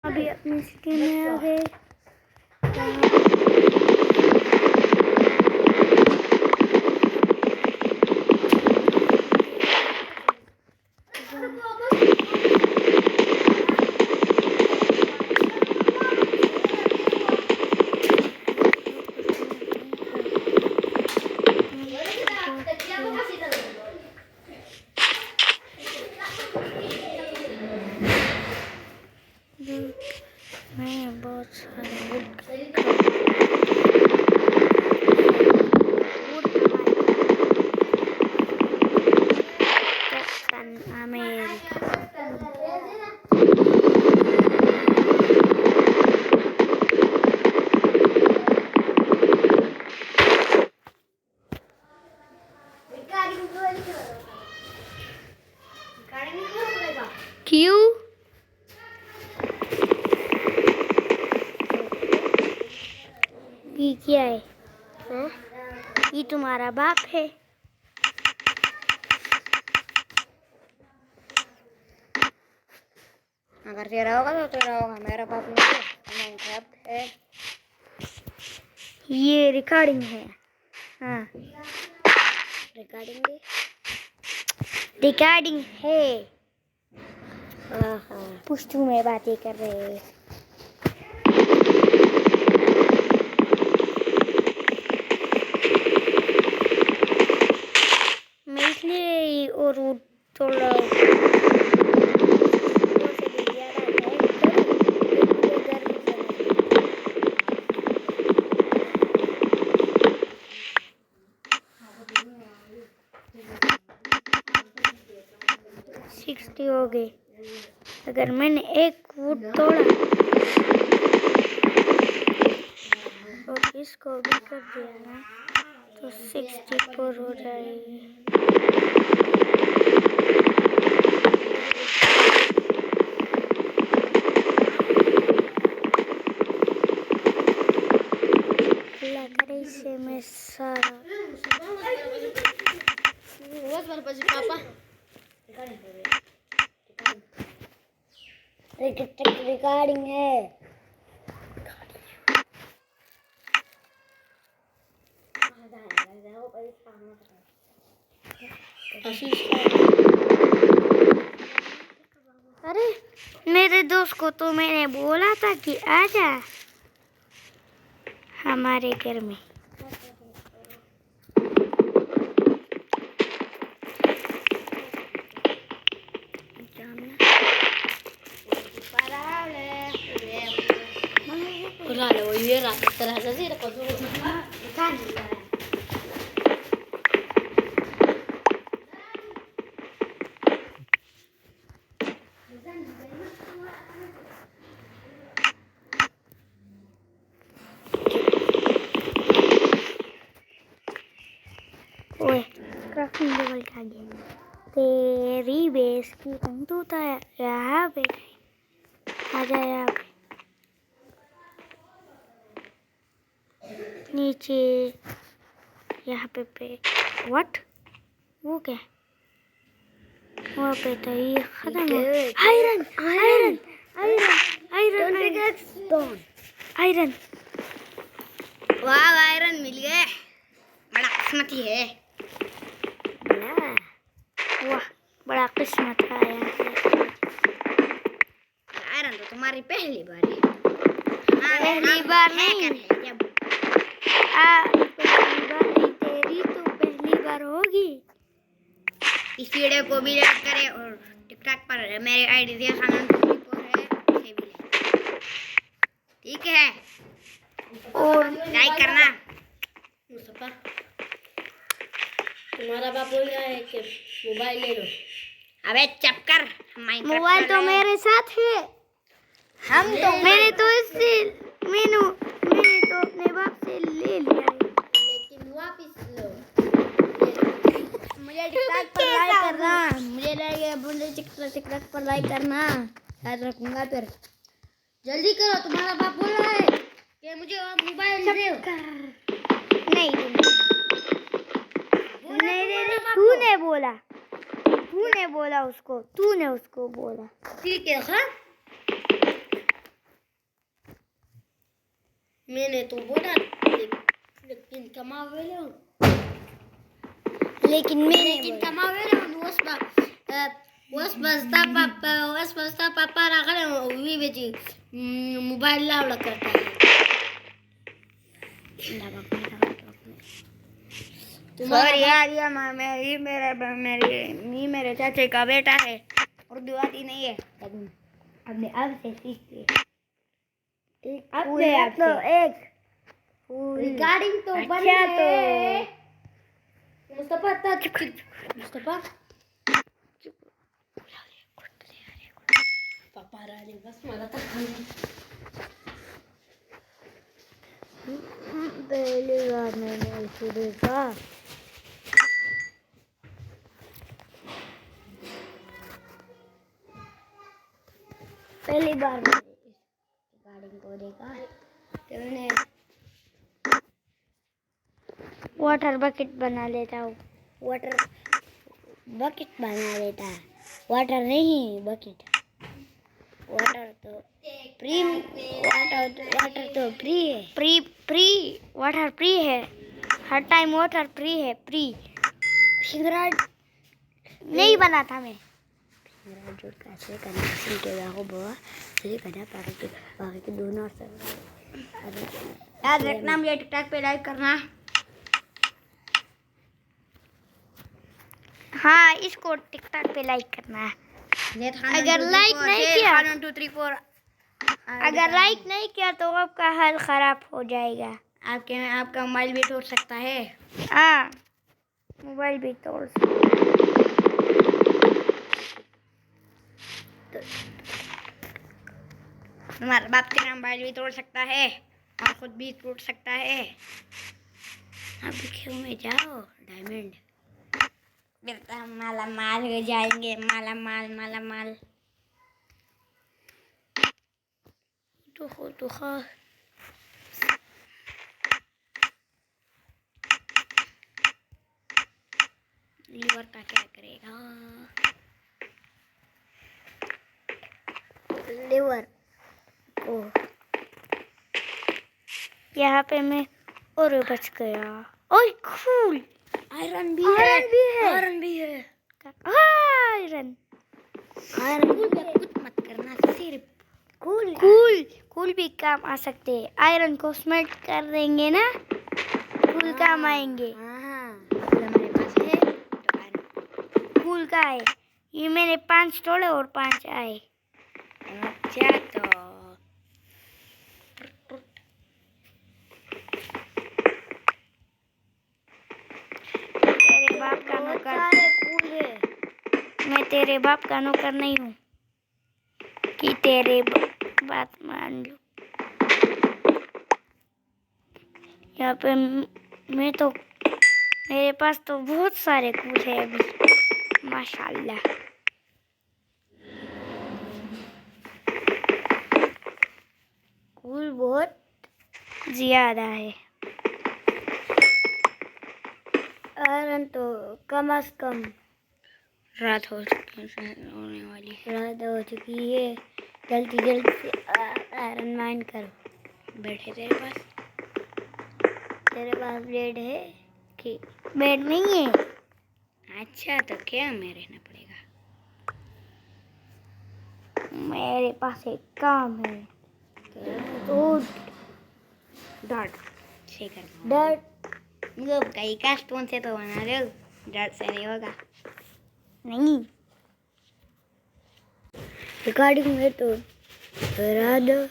अभी अपनी सिटी में आ गए। मैं बहुत सारे क्यों? ये क्या है? ये तुम्हारा बाप है। अगर तेरा होगा तो तेरा होगा, मेरा बाप नहीं है। ये रिकॉर्डिंग है। हाँ, रिकॉर्डिंग है। पुष्टू में बातें कर रहे हैं। मैं इसलिए और थोड़ा 60 हो गए। अगर मैंने एक वुड तोड़ा और इसको भी कर दिया ना तो 64 हो जाएगी। अल्लाह करे इससे मैं सारा पापा रिकॉर्डिंग है। अरे मेरे दोस्त को तो मैंने बोला था कि आजा हमारे घर में। ये रात तरह से ओए क्राफ्टिंग लेवल का गेम तेरी बेस की तू था यहाँ पे आजा यहाँ पे नीचे यहाँ पे व्हाट वो क्या वहाँ पे तो ये खत्म है। Iron iron iron iron iron वाह आयरन मिल गए, बड़ा किस्मती है। वाह बड़ा किस्मत है आयरन तो तुम्हारी पहली बार है। पहली बार नहीं, पहली बार नहीं, तेरी तो पहली बार होगी। इस वीडियो को भी लाइक करें और टिकटॉक पर मेरी आईडी है, ठीक है, और लाइक करना। मुस्तफा तुम्हारा बाप बोल रहा है कि मोबाइल ले लो। अबे चुप कर, मोबाइल तो मेरे साथ है। हम तो मैंने तो इससे मैंने तो अपने बाप से ले लिया है, लेकिन वापस लो। मुझे टिकटॉक पर लाइक करना, मुझे टिकटॉक पर लाइक करना, याद रखूंगा। फिर जल्दी करो, तुम्हारा बाप बोल रहा है कि मुझे मोबाइल दे। नहीं तूने बोला उसको, तूने उसको बोला। ठीक है हाँ, मैंने तो बोला लेकिन कमावेले लेकिन कमावेले was पापा रखले वी बेची मोबाइल लावला करता है सॉरी यार, ये मेरे चाचे का बेटा है, उर्दू आती नहीं है, हमने अब से सीखी अब से एक रिकॉर्डिंग तो बन अच्छा है मुस्तफा मुस्तफा पापा रानी बस मला तक पहली बार मैंने इसे देखा। पहली बार मैंने इस रिकॉर्डिंग को देखा तो मैंने वाटर बकेट बना लेता हूँ। वाटर बकेट बना लेता है, वाटर नहीं बकेट। वाटर तो फ्री है, फ्री वाटर फ्री है, हर टाइम वाटर फ्री है, फ्री। फिंगराइड नहीं बना था मैं, फिंगराइड जो कैसे करना सीखेगा हो बाबा, सही करना बाकी के दोनों से याद रखना। मुझे टिकटॉक पे लाइक करना। हाँ, इसको टिकटॉक पे लाइक करना है। अगर लाइक नहीं किया 1 2 3 4 अगर लाइक नहीं किया तो आपका हाल खराब हो जाएगा। आपका मोबाइल भी तोड़ सकता है। हाँ, मोबाइल भी तोड़ सकता है। तुम्हारे बाप के नाम मोबाइल भी तोड़ सकता है और खुद भी टूट सकता है। अभी क्यों में जाओ डायमंड बेटा, माला माल हो जाएंगे, माला माल तो खा लीवर का क्या करेगा? लीवर को यहाँ पे मैं और बच गया। ओए कूल, आयरन भी है। आयरन कुछ मत करना, सिर्फ कूल भी काम आ सकते हैं। आयरन को स्मेल्ट कर देंगे ना, कूल काम आएंगे। हमारे पास है तो कूल का है। ये मैंने 5 तोड़े और 5 आए। अच्छा तो तेरे बाप का नौकर मैं तेरे बाप का नौकर नहीं हूँ कि तेरे बात मान लूं। यहाँ पे मैं तो मेरे पास तो बहुत सारे कूल है अभी, माशाल्लाह। कूल बहुत ज्यादा है। आयरन तो कम से कम रात होने वाली रात हो चुकी है। जल्दी से आयरन माइन करो। बैठे तेरे पास ब्लेड है कि बेड नहीं है? अच्छा तो क्या में रहना पड़ेगा। मेरे पास एक काम है तो डॉट से करना। डॉट मतलब कई का स्टोन से तो बना रहे हो, डॉट से नहीं होगा। नहीं रिकॉर्डिंग में तो करा दो।